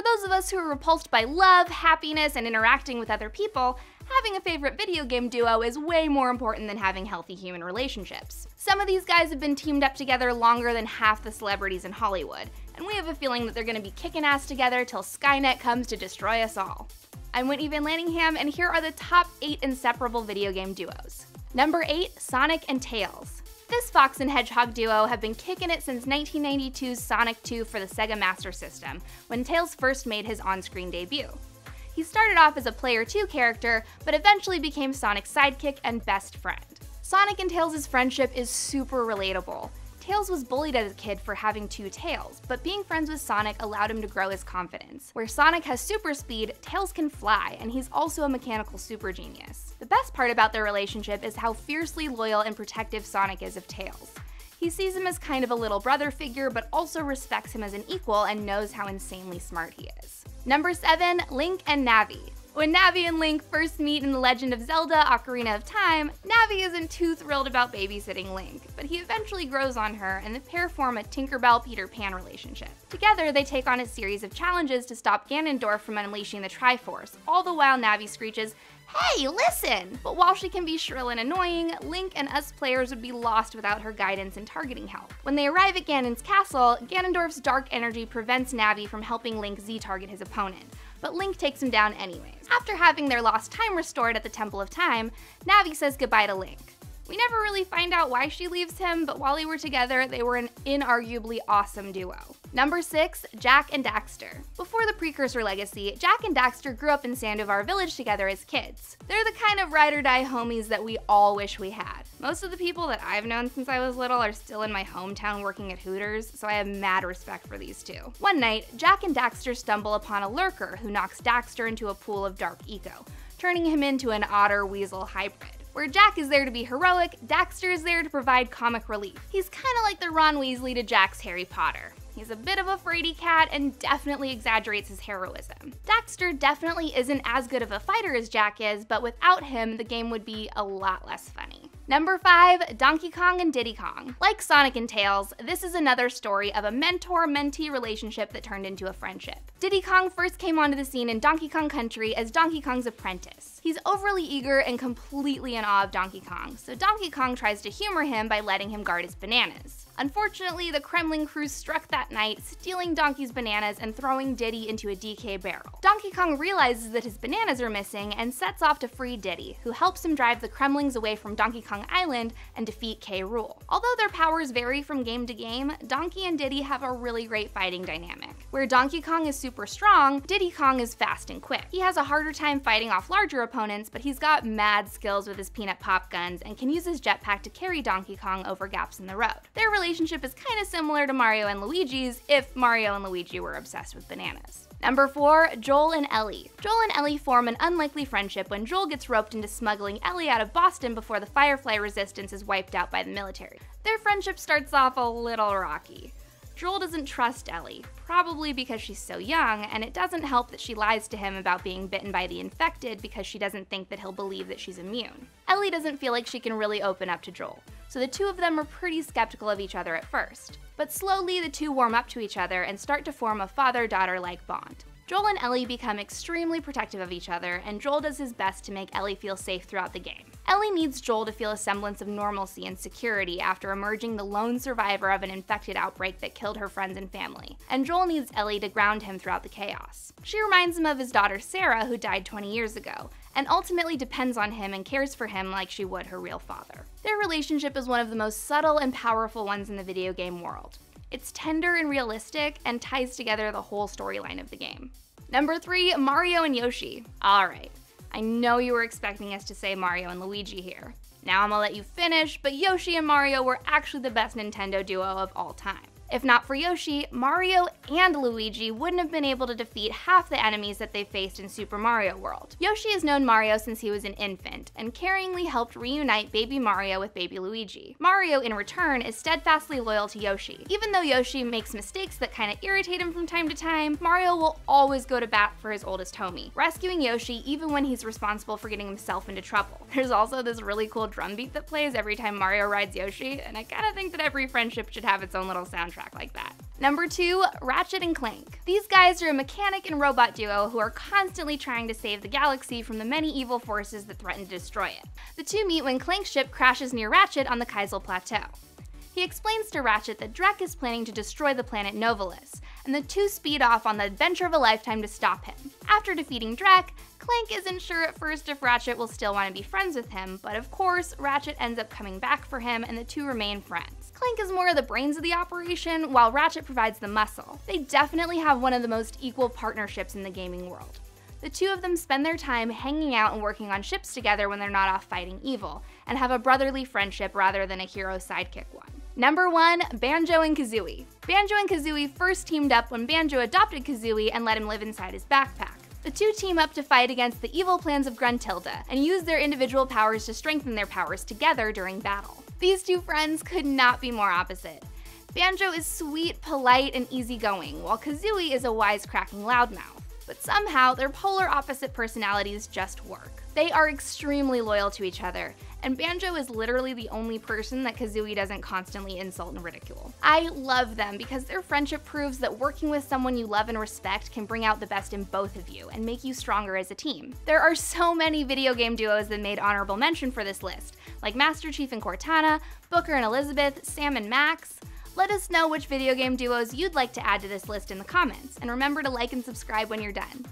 For those of us who are repulsed by love, happiness, and interacting with other people, having a favorite video game duo is way more important than having healthy human relationships. Some of these guys have been teamed up together longer than half the celebrities in Hollywood, and we have a feeling that they're gonna be kicking ass together till Skynet comes to destroy us all. I'm Whitney Van Lanningham, and here are the top 8 inseparable video game duos. Number 8, Sonic and Tails. This Fox and Hedgehog duo have been kicking it since 1992's Sonic 2 for the Sega Master System, when Tails first made his on-screen debut. He started off as a Player 2 character, but eventually became Sonic's sidekick and best friend. Sonic and Tails' friendship is super relatable. Tails was bullied as a kid for having 2 tails, but being friends with Sonic allowed him to grow his confidence. Where Sonic has super speed, Tails can fly, and he's also a mechanical super genius. The best part about their relationship is how fiercely loyal and protective Sonic is of Tails. He sees him as kind of a little brother figure, but also respects him as an equal and knows how insanely smart he is. Number 7, Link and Navi. When Navi and Link first meet in The Legend of Zelda: Ocarina of Time, Navi isn't too thrilled about babysitting Link, but he eventually grows on her, and the pair form a Tinkerbell-Peter Pan relationship. Together, they take on a series of challenges to stop Ganondorf from unleashing the Triforce, all the while Navi screeches, "Hey, listen!" But while she can be shrill and annoying, Link and us players would be lost without her guidance and targeting help. When they arrive at Ganon's castle, Ganondorf's dark energy prevents Navi from helping Link Z-target his opponent, but Link takes him down anyways. After having their lost time restored at the Temple of Time, Navi says goodbye to Link. We never really find out why she leaves him, but while they were together, they were an inarguably awesome duo. Number 6, Jak and Daxter. Before the Precursor legacy, Jak and Daxter grew up in Sandovar Village together as kids. They're the kind of ride-or-die homies that we all wish we had. Most of the people that I've known since I was little are still in my hometown working at Hooters, so I have mad respect for these two. One night, Jak and Daxter stumble upon a lurker who knocks Daxter into a pool of dark eco, turning him into an otter-weasel hybrid. Where Jak is there to be heroic, Daxter is there to provide comic relief. He's kinda like the Ron Weasley to Jak's Harry Potter. He's a bit of a fraidy cat and definitely exaggerates his heroism. Daxter definitely isn't as good of a fighter as Jak is, but without him, the game would be a lot less funny. Number 5, Donkey Kong and Diddy Kong. Like Sonic and Tails, this is another story of a mentor-mentee relationship that turned into a friendship. Diddy Kong first came onto the scene in Donkey Kong Country as Donkey Kong's apprentice. He's overly eager and completely in awe of Donkey Kong, so Donkey Kong tries to humor him by letting him guard his bananas. Unfortunately, the Kremlin crew struck that night, stealing Donkey's bananas and throwing Diddy into a DK barrel. Donkey Kong realizes that his bananas are missing and sets off to free Diddy, who helps him drive the Kremlings away from Donkey Kong Island and defeat K. Rool. Although their powers vary from game to game, Donkey and Diddy have a really great fighting dynamic. Where Donkey Kong is super strong, Diddy Kong is fast and quick. He has a harder time fighting off larger opponents, but he's got mad skills with his peanut pop guns and can use his jetpack to carry Donkey Kong over gaps in the road. Their relationship is kind of similar to Mario and Luigi's if Mario and Luigi were obsessed with bananas. Number 4, Joel and Ellie. Joel and Ellie form an unlikely friendship when Joel gets roped into smuggling Ellie out of Boston before the Firefly Resistance is wiped out by the military. Their friendship starts off a little rocky. Joel doesn't trust Ellie, probably because she's so young, and it doesn't help that she lies to him about being bitten by the infected because she doesn't think that he'll believe that she's immune. Ellie doesn't feel like she can really open up to Joel, so the two of them are pretty skeptical of each other at first. But slowly the two warm up to each other and start to form a father-daughter-like bond. Joel and Ellie become extremely protective of each other, and Joel does his best to make Ellie feel safe throughout the game. Ellie needs Joel to feel a semblance of normalcy and security after emerging the lone survivor of an infected outbreak that killed her friends and family, and Joel needs Ellie to ground him throughout the chaos. She reminds him of his daughter Sarah, who died 20 years ago, and ultimately depends on him and cares for him like she would her real father. Their relationship is one of the most subtle and powerful ones in the video game world. It's tender and realistic and ties together the whole storyline of the game. Number 3, Mario and Yoshi. Alright, I know you were expecting us to say Mario and Luigi here. Now I'm gonna let you finish, but Yoshi and Mario were actually the best Nintendo duo of all time. If not for Yoshi, Mario and Luigi wouldn't have been able to defeat half the enemies that they faced in Super Mario World. Yoshi has known Mario since he was an infant, and caringly helped reunite baby Mario with baby Luigi. Mario, in return, is steadfastly loyal to Yoshi. Even though Yoshi makes mistakes that kinda irritate him from time to time, Mario will always go to bat for his oldest homie, rescuing Yoshi even when he's responsible for getting himself into trouble. There's also this really cool drum beat that plays every time Mario rides Yoshi, and I kinda think that every friendship should have its own little soundtrack. soundtrack like that. Number 2, Ratchet and Clank. These guys are a mechanic and robot duo who are constantly trying to save the galaxy from the many evil forces that threaten to destroy it. The two meet when Clank's ship crashes near Ratchet on the Kaisel Plateau. He explains to Ratchet that Drek is planning to destroy the planet Novalis, and the two speed off on the adventure of a lifetime to stop him. After defeating Drek, Clank isn't sure at first if Ratchet will still want to be friends with him, but of course, Ratchet ends up coming back for him and the two remain friends. Clank is more of the brains of the operation, while Ratchet provides the muscle. They definitely have one of the most equal partnerships in the gaming world. The two of them spend their time hanging out and working on ships together when they're not off fighting evil, and have a brotherly friendship rather than a hero sidekick one. Number 1, Banjo and Kazooie. Banjo and Kazooie first teamed up when Banjo adopted Kazooie and let him live inside his backpack. The two team up to fight against the evil plans of Gruntilda, and use their individual powers to strengthen their powers together during battle. These two friends could not be more opposite. Banjo is sweet, polite, and easygoing, while Kazooie is a wisecracking loudmouth. But somehow, their polar opposite personalities just work. They are extremely loyal to each other, and Banjo is literally the only person that Kazooie doesn't constantly insult and ridicule. I love them because their friendship proves that working with someone you love and respect can bring out the best in both of you and make you stronger as a team. There are so many video game duos that made honorable mention for this list, like Master Chief and Cortana, Booker and Elizabeth, Sam and Max. Let us know which video game duos you'd like to add to this list in the comments, and remember to like and subscribe when you're done.